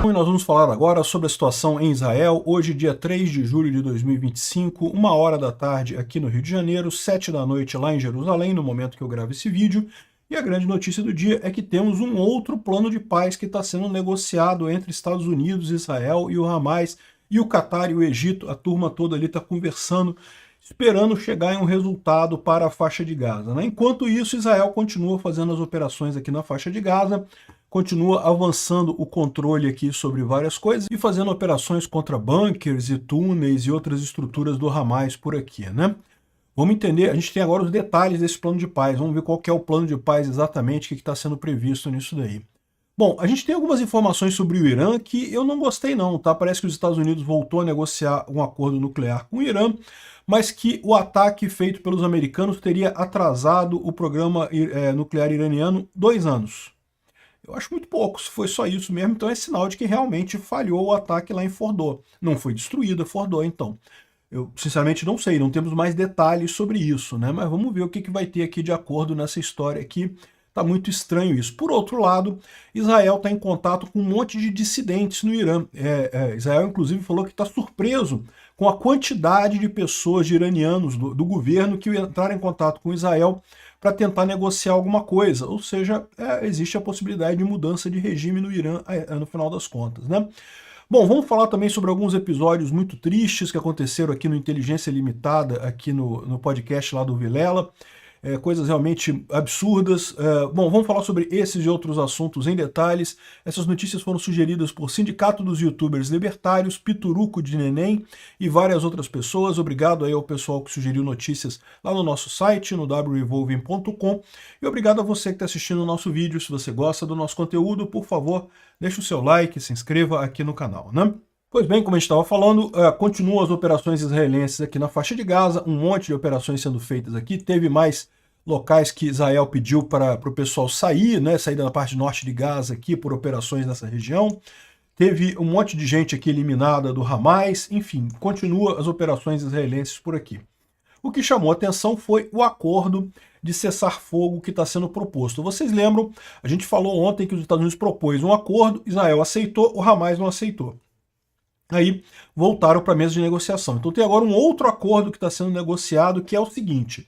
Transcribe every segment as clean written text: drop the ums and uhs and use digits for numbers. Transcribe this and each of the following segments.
E nós vamos falar agora sobre a situação em Israel, hoje dia 3 de julho de 2025, 1h da tarde aqui no Rio de Janeiro, 7 da noite lá em Jerusalém, no momento que eu gravo esse vídeo. E a grande notícia do dia é que temos um outro plano de paz que está sendo negociado entre Estados Unidos, Israel e o Hamas, e o Catar e o Egito. A turma toda ali está conversando, esperando chegar em um resultado para a faixa de Gaza, né? Enquanto isso, Israel continua fazendo as operações aqui na faixa de Gaza, continua avançando o controle aqui sobre várias coisas e fazendo operações contra bunkers e túneis e outras estruturas do Hamas por aqui, né? Vamos entender, a gente tem agora os detalhes desse plano de paz, vamos ver qual que é o plano de paz exatamente, o que está sendo previsto nisso daí. Bom, a gente tem algumas informações sobre o Irã que eu não gostei não, tá? Parece que os Estados Unidos voltou a negociar um acordo nuclear com o Irã, mas que o ataque feito pelos americanos teria atrasado o programa nuclear iraniano 2 anos. Eu acho muito pouco, se foi só isso mesmo, então é sinal de que realmente falhou o ataque lá em Fordow. Não foi destruída Fordow, então. Eu, sinceramente, não sei, não temos mais detalhes sobre isso, né? Mas vamos ver o que vai ter aqui de acordo nessa história aqui. Tá muito estranho isso. Por outro lado, Israel está em contato com um monte de dissidentes no Irã. Israel, inclusive, falou que está surpreso com a quantidade de pessoas, de iranianos do governo que entraram em contato com Israel para tentar negociar alguma coisa. Ou seja, existe a possibilidade de mudança de regime no Irã no final das contas, né? Bom, vamos falar também sobre alguns episódios muito tristes que aconteceram aqui no Inteligência Limitada, aqui no podcast lá do Vilela. Coisas realmente absurdas. Bom, vamos falar sobre esses e outros assuntos em detalhes. Essas notícias foram sugeridas por Sindicato dos Youtubers Libertários, Pituruco de Neném e várias outras pessoas. Obrigado aí ao pessoal que sugeriu notícias lá no nosso site, no wrevolving.com. E obrigado a você que está assistindo o nosso vídeo. Se você gosta do nosso conteúdo, por favor, deixe o seu like, se inscreva aqui no canal, né? Pois bem, como a gente estava falando, continuam as operações israelenses aqui na faixa de Gaza, um monte de operações sendo feitas aqui, teve mais locais que Israel pediu para o pessoal sair, né, sair da parte norte de Gaza aqui por operações nessa região, teve um monte de gente aqui eliminada do Hamas, enfim, continua as operações israelenses por aqui. O que chamou a atenção foi o acordo de cessar-fogo que está sendo proposto. Vocês lembram, a gente falou ontem que os Estados Unidos propôs um acordo, Israel aceitou, o Hamas não aceitou. Aí voltaram para a mesa de negociação. Então tem agora um outro acordo que está sendo negociado, que é o seguinte: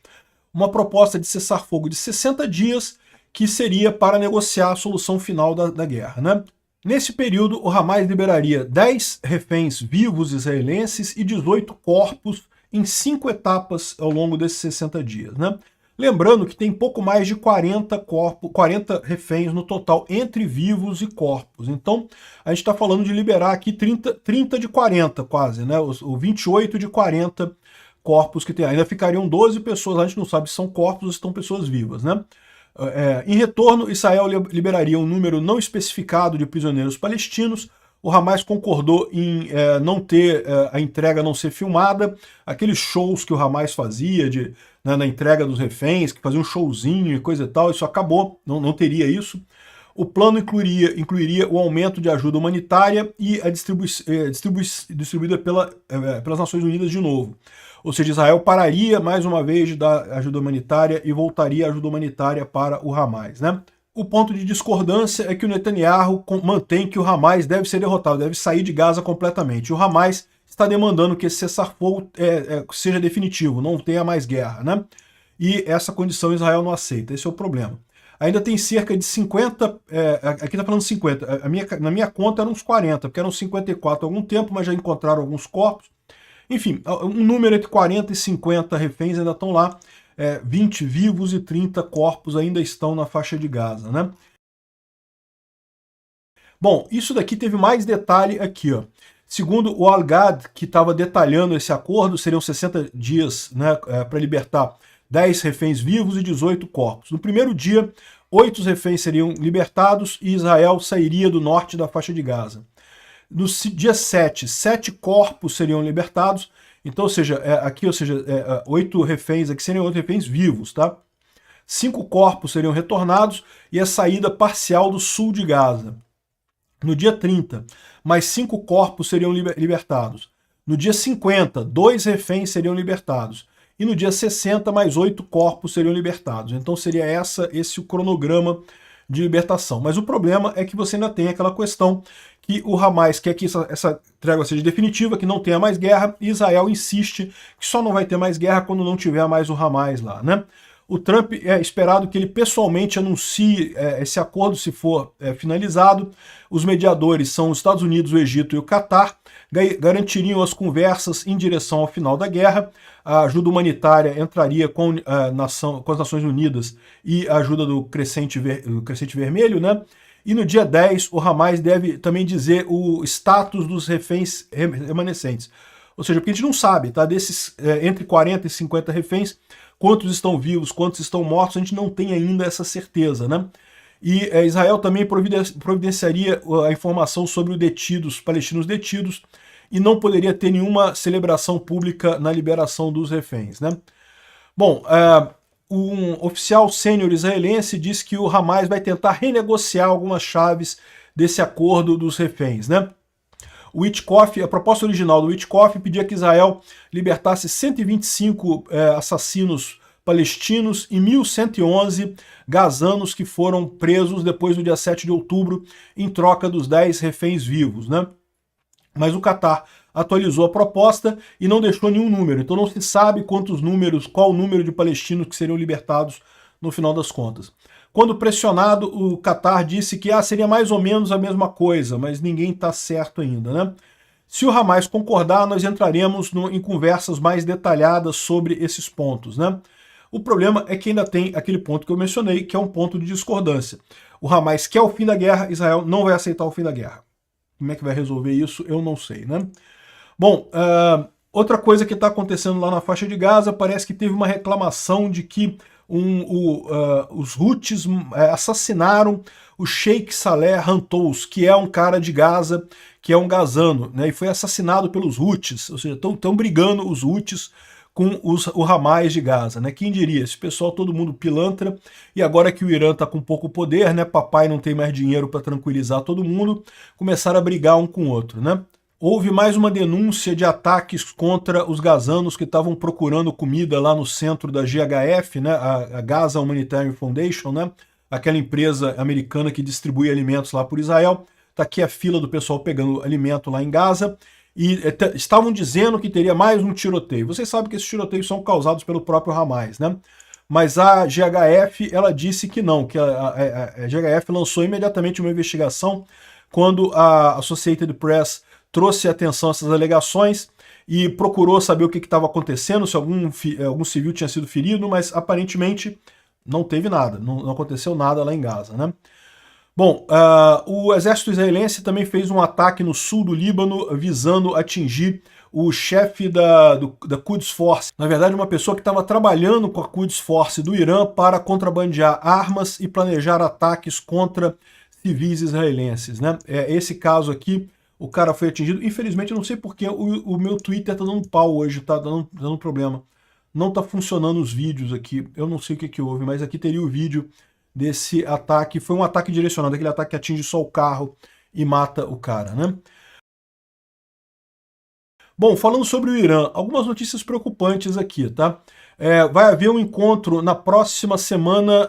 uma proposta de cessar-fogo de 60 dias, que seria para negociar a solução final da guerra, né? Nesse período, o Hamas liberaria 10 reféns vivos israelenses e 18 corpos em 5 etapas ao longo desses 60 dias, né? Lembrando que tem pouco mais de 40 reféns no total, entre vivos e corpos. Então, a gente está falando de liberar aqui 30 de 40 quase, né? O 28 de 40 corpos que tem. Ainda ficariam 12 pessoas, a gente não sabe se são corpos ou se estão pessoas vivas, né? Em retorno, Israel liberaria um número não especificado de prisioneiros palestinos. O Hamas concordou em não ter a entrega não ser filmada, aqueles shows que o Hamas fazia na entrega dos reféns, que fazia um showzinho e coisa e tal, isso acabou, não teria isso. O plano incluiria o aumento de ajuda humanitária e a distribuída pelas Nações Unidas de novo. Ou seja, Israel pararia mais uma vez de dar ajuda humanitária e voltaria a ajuda humanitária para o Hamas, né? O ponto de discordância é que o Netanyahu mantém que o Hamas deve ser derrotado, deve sair de Gaza completamente. O Hamas está demandando que esse cessar-fogo seja definitivo, não tenha mais guerra, né? E essa condição Israel não aceita, esse é o problema. Ainda tem cerca de 50, aqui está falando 50, na minha conta eram uns 40, porque eram 54 há algum tempo, mas já encontraram alguns corpos. Enfim, um número entre 40 e 50 reféns ainda estão lá, 20 vivos e 30 corpos ainda estão na faixa de Gaza, né? Bom, isso daqui teve mais detalhe aqui, ó. Segundo o Al-Gad, que estava detalhando esse acordo, seriam 60 dias, né, para libertar 10 reféns vivos e 18 corpos. No primeiro dia, 8 reféns seriam libertados e Israel sairia do norte da faixa de Gaza. No dia 7 corpos seriam libertados, então, ou seja, 8 reféns aqui seriam 8 reféns vivos, tá? 5 corpos seriam retornados e a saída parcial do sul de Gaza. No dia 30, mais 5 corpos seriam libertados. No dia 50, 2 reféns seriam libertados. E no dia 60, mais 8 corpos seriam libertados. Então seria esse o cronograma de libertação. Mas o problema é que você ainda tem aquela questão que o Hamas quer que essa trégua seja definitiva, que não tenha mais guerra, e Israel insiste que só não vai ter mais guerra quando não tiver mais o Hamas lá, né? O Trump é esperado que ele pessoalmente anuncie esse acordo se for finalizado. Os mediadores são os Estados Unidos, o Egito e o Catar, garantiriam as conversas em direção ao final da guerra. A ajuda humanitária entraria com as Nações Unidas e a ajuda do Crescente Vermelho, né? E no dia 10, o Hamas deve também dizer o status dos reféns remanescentes. Ou seja, porque a gente não sabe, tá? Desses entre 40 e 50 reféns, quantos estão vivos, quantos estão mortos, a gente não tem ainda essa certeza, né? E Israel também providenciaria a informação sobre os palestinos detidos, e não poderia ter nenhuma celebração pública na liberação dos reféns, né? Bom, um oficial sênior israelense disse que o Hamas vai tentar renegociar algumas chaves desse acordo dos reféns, né? O Witkoff, a proposta original do Witkoff pedia que Israel libertasse 125 assassinos palestinos e 1.111 gazanos que foram presos depois do dia 7 de outubro em troca dos 10 reféns vivos, né? Mas o Catar atualizou a proposta e não deixou nenhum número, então não se sabe qual o número de palestinos que seriam libertados no final das contas. Quando pressionado, o Catar disse que seria mais ou menos a mesma coisa, mas ninguém está certo ainda, né? Se o Hamas concordar, nós entraremos em conversas mais detalhadas sobre esses pontos, né? O problema é que ainda tem aquele ponto que eu mencionei, que é um ponto de discordância. O Hamas quer o fim da guerra, Israel não vai aceitar o fim da guerra. Como é que vai resolver isso? Eu não sei, né? Bom, outra coisa que está acontecendo lá na faixa de Gaza, parece que teve uma reclamação de que os Houthis assassinaram o Sheikh Saleh Hantous, que é um cara de Gaza, que é um gazano, né, e foi assassinado pelos Houthis, ou seja, estão brigando os Houthis com o Hamas de Gaza, né? Quem diria? Esse pessoal todo mundo pilantra, e agora que o Irã está com pouco poder, né, papai não tem mais dinheiro para tranquilizar todo mundo, começaram a brigar um com o outro, né? Houve mais uma denúncia de ataques contra os gazanos que estavam procurando comida lá no centro da GHF, né, a Gaza Humanitarian Foundation, né, aquela empresa americana que distribui alimentos lá por Israel. Está aqui a fila do pessoal pegando alimento lá em Gaza, e estavam dizendo que teria mais um tiroteio. Vocês sabem que esses tiroteios são causados pelo próprio Hamas, né? Mas a GHF, ela disse que não, que a GHF lançou imediatamente uma investigação quando a Associated Press trouxe atenção a essas alegações e procurou saber o que estava acontecendo, se algum civil tinha sido ferido, mas aparentemente não teve nada, não aconteceu nada lá em Gaza, né? Bom, o exército israelense também fez um ataque no sul do Líbano visando atingir o chefe da Quds Force. Na verdade, uma pessoa que estava trabalhando com a Quds Force do Irã para contrabandear armas e planejar ataques contra civis israelenses, né? Esse caso aqui, o cara foi atingido. Infelizmente, eu não sei porque o meu Twitter tá dando pau hoje, tá dando problema. Não tá funcionando os vídeos aqui. Eu não sei o que houve, mas aqui teria o vídeo desse ataque. Foi um ataque direcionado, aquele ataque que atinge só o carro e mata o cara, né? Bom, falando sobre o Irã, algumas notícias preocupantes aqui, tá? Vai haver um encontro na próxima semana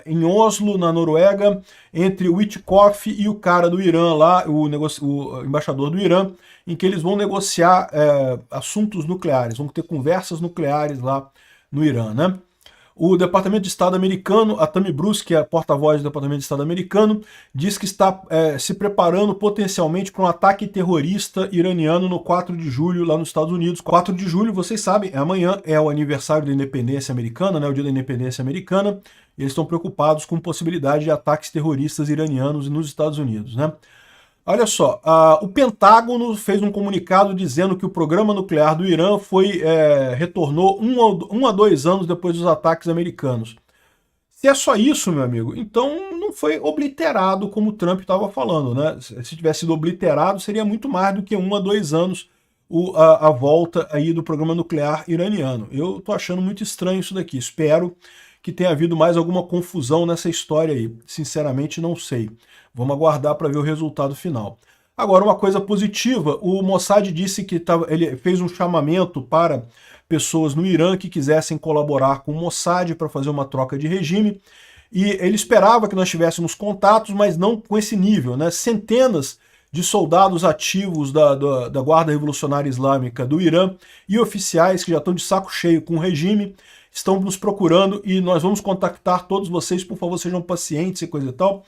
em Oslo, na Noruega, entre o Witkoff e o cara do Irã lá, o embaixador do Irã, em que eles vão negociar assuntos nucleares, vão ter conversas nucleares lá no Irã, né? O Departamento de Estado americano, a Tammy Bruce, que é a porta-voz do Departamento de Estado americano, diz que está se preparando potencialmente para um ataque terrorista iraniano no 4 de julho lá nos Estados Unidos. 4 de julho, vocês sabem, amanhã, é o aniversário da independência americana, né, o dia da independência americana, e eles estão preocupados com possibilidade de ataques terroristas iranianos nos Estados Unidos, né? Olha só, o Pentágono fez um comunicado dizendo que o programa nuclear do Irã retornou 1 a 2 anos depois dos ataques americanos. Se é só isso, meu amigo, então não foi obliterado como o Trump estava falando, né? Se tivesse sido obliterado, seria muito mais do que 1 a 2 anos a volta aí do programa nuclear iraniano. Eu estou achando muito estranho isso daqui. Espero que tenha havido mais alguma confusão nessa história aí. Sinceramente, não sei. Vamos aguardar para ver o resultado final. Agora, uma coisa positiva, o Mossad disse que ele fez um chamamento para pessoas no Irã que quisessem colaborar com o Mossad para fazer uma troca de regime. e ele esperava que nós tivéssemos contatos, mas não com esse nível, né? Centenas de soldados ativos da Guarda Revolucionária Islâmica do Irã e oficiais que já estão de saco cheio com o regime, estão nos procurando e nós vamos contactar todos vocês, por favor, sejam pacientes e coisa e tal.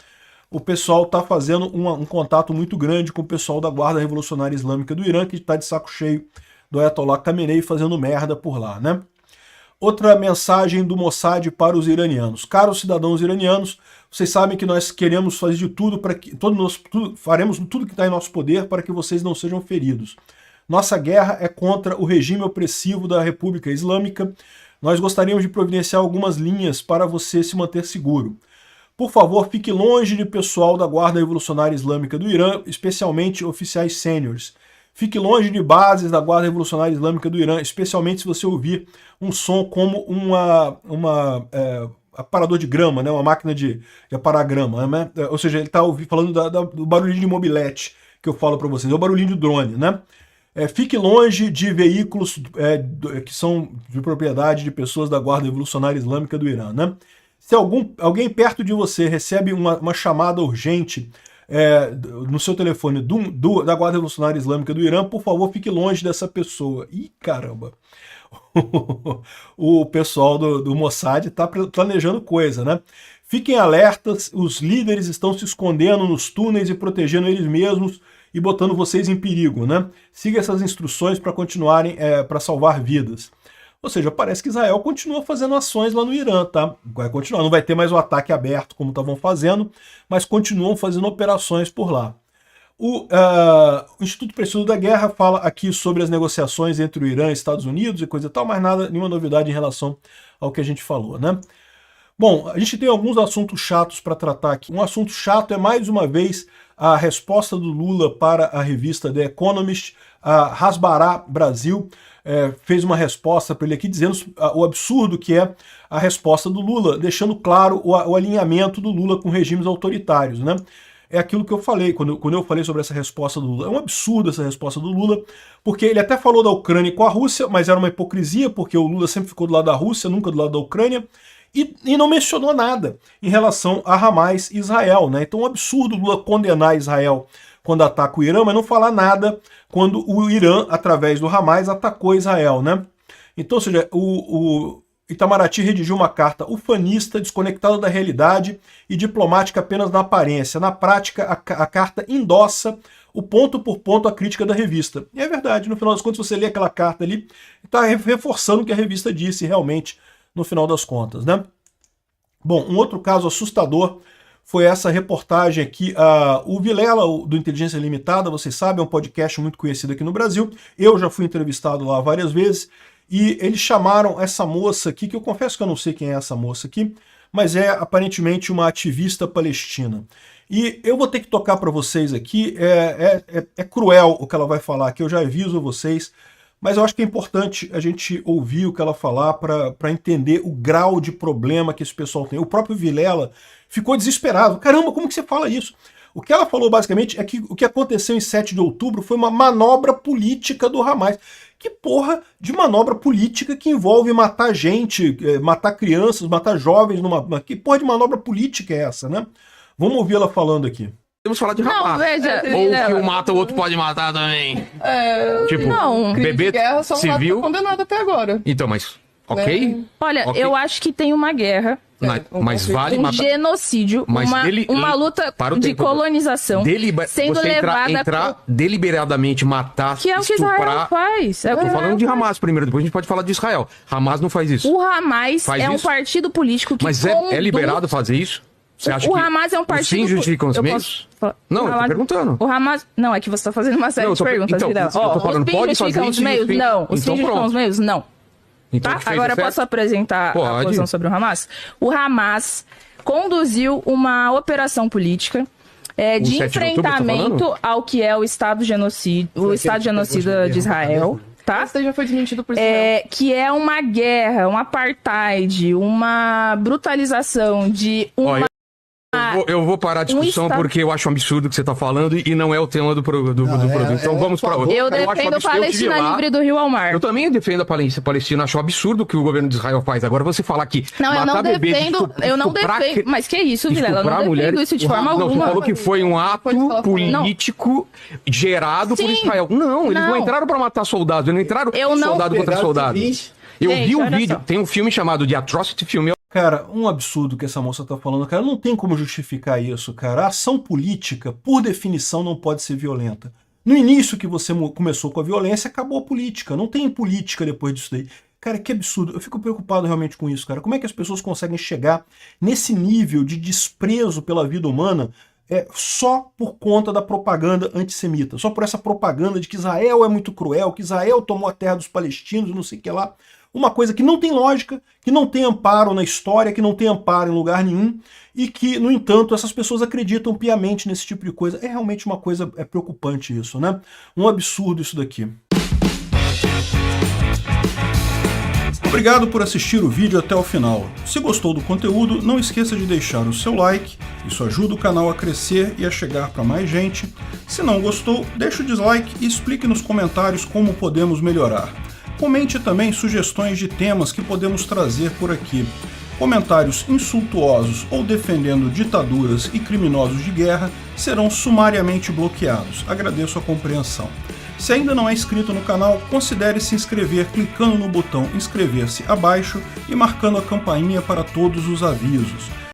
O pessoal está fazendo um contato muito grande com o pessoal da Guarda Revolucionária Islâmica do Irã, que está de saco cheio do Ayatollah Khamenei fazendo merda por lá, né? Outra mensagem do Mossad para os iranianos. Caros cidadãos iranianos, vocês sabem que nós queremos fazer de tudo para que faremos tudo que está em nosso poder para que vocês não sejam feridos. Nossa guerra é contra o regime opressivo da República Islâmica. Nós gostaríamos de providenciar algumas linhas para você se manter seguro. Por favor, fique longe de pessoal da Guarda Revolucionária Islâmica do Irã, especialmente oficiais sêniores. Fique longe de bases da Guarda Revolucionária Islâmica do Irã, especialmente se você ouvir um som como aparador de grama, né? Uma máquina de aparar grama, né? Ou seja, ele está falando do barulhinho de mobilete que eu falo para vocês, é o barulhinho de drone, né? Fique longe de veículos que são de propriedade de pessoas da Guarda Revolucionária Islâmica do Irã, né? Se alguém perto de você recebe uma chamada urgente no seu telefone da Guarda Revolucionária Islâmica do Irã, por favor, fique longe dessa pessoa. Ih, caramba! O pessoal do Mossad está planejando coisa, né? Fiquem alertas, os líderes estão se escondendo nos túneis e protegendo eles mesmos e botando vocês em perigo, né? Siga essas instruções para continuarem, para salvar vidas. Ou seja, parece que Israel continua fazendo ações lá no Irã, tá? Vai continuar, não vai ter mais o ataque aberto como estavam fazendo, mas continuam fazendo operações por lá. O Instituto para Estudo da Guerra fala aqui sobre as negociações entre o Irã e Estados Unidos e coisa e tal, mas nenhuma novidade em relação ao que a gente falou, né? Bom, a gente tem alguns assuntos chatos para tratar aqui. Um assunto chato é, mais uma vez, a resposta do Lula para a revista The Economist. A Hasbara Brasil fez uma resposta para ele aqui, dizendo o absurdo que é a resposta do Lula, deixando claro o alinhamento do Lula com regimes autoritários, né? É aquilo que eu falei, quando eu falei sobre essa resposta do Lula. É um absurdo essa resposta do Lula, porque ele até falou da Ucrânia com a Rússia, mas era uma hipocrisia, porque o Lula sempre ficou do lado da Rússia, nunca do lado da Ucrânia, e não mencionou nada em relação a Hamas e Israel, né? Então é um absurdo o Lula condenar Israel quando ataca o Irã, mas não falar nada quando o Irã, através do Hamas, atacou Israel, né? Então, ou seja, o Itamaraty redigiu uma carta ufanista, desconectada da realidade e diplomática apenas na aparência. Na prática, a carta endossa o ponto por ponto a crítica da revista. E é verdade, no final das contas, você lê aquela carta ali, está reforçando o que a revista disse realmente, no final das contas, né? Bom, um outro caso assustador foi essa reportagem aqui. O Vilela, do Inteligência Limitada, vocês sabem, é um podcast muito conhecido aqui no Brasil. Eu já fui entrevistado lá várias vezes. E eles chamaram essa moça aqui, que eu confesso que eu não sei quem é essa moça aqui, mas é aparentemente uma ativista palestina. E eu vou ter que tocar para vocês aqui, é cruel o que ela vai falar aqui, eu já aviso vocês, mas eu acho que é importante a gente ouvir o que ela falar para entender o grau de problema que esse pessoal tem. O próprio Vilela ficou desesperado. Caramba, como que você fala isso? O que ela falou basicamente é que o que aconteceu em 7 de outubro foi uma manobra política do Hamas. Que porra de manobra política que envolve matar gente, matar crianças, matar jovens, que porra de manobra política é essa, né? Vamos ouvir ela falando aqui. Temos falar de Hamas. Ou que um mata, o outro pode matar também. Tipo, bebê guerra, só civil. Condenado até agora. Então, mas, ok? Olha, okay. Eu acho que tem uma guerra. Mas vale matar. Genocídio, mas uma luta de colonização sendo levada... Entrar deliberadamente, matar, que é o que Israel faz. Eu tô falando de Hamas primeiro, depois a gente pode falar de Israel. Hamas não faz isso. O Hamas um partido político que Mas é liberado fazer isso? Você acha o Hamas é um partido... Os fins justificam os meios? Não, eu tô perguntando. O Hamas... Não, é que você tá fazendo uma série de perguntas. Então, eu tô falando, pode fazer isso? Não, os fins justificam os meios? Não. Então, tá? Agora posso apresentar a posição sobre o Hamas? O Hamas conduziu uma operação política de enfrentamento ao que é o Estado genocida de Israel. Tá? Isso já foi desmentido por Israel. Que é uma guerra, um apartheid, uma brutalização de uma Eu vou parar a discussão porque eu acho um absurdo o que você tá falando e não é o tema do produto. Então vamos para outro. Eu defendo a Palestina livre do rio ao mar. Eu também defendo a Palestina. Acho um absurdo o que o governo de Israel faz. Agora você falar que eu não defendo. Mas que isso, Vilela? Eu não defendo isso de forma alguma. Não, você falou que foi um ato político gerado por Israel. Não, eles não entraram para matar soldados. Eles não entraram soldado contra soldado. Eu vi um vídeo, tem um filme chamado The Atrocity Film. Cara, um absurdo que essa moça tá falando, cara, não tem como justificar isso, cara. A ação política, por definição, não pode ser violenta. No início que você começou com a violência, acabou a política. Não tem política depois disso daí. Cara, que absurdo. Eu fico preocupado realmente com isso, cara. Como é que as pessoas conseguem chegar nesse nível de desprezo pela vida humana só por conta da propaganda antissemita? Só por essa propaganda de que Israel é muito cruel, que Israel tomou a terra dos palestinos, não sei o que lá. Uma coisa que não tem lógica, que não tem amparo na história, que não tem amparo em lugar nenhum, e que, no entanto, essas pessoas acreditam piamente nesse tipo de coisa. É realmente uma coisa preocupante isso, né? Um absurdo isso daqui. Obrigado por assistir o vídeo até o final. Se gostou do conteúdo, não esqueça de deixar o seu like, isso ajuda o canal a crescer e a chegar para mais gente. Se não gostou, deixe o dislike e explique nos comentários como podemos melhorar. Comente também sugestões de temas que podemos trazer por aqui. Comentários insultuosos ou defendendo ditaduras e criminosos de guerra serão sumariamente bloqueados. Agradeço a compreensão. Se ainda não é inscrito no canal, considere se inscrever clicando no botão inscrever-se abaixo e marcando a campainha para todos os avisos.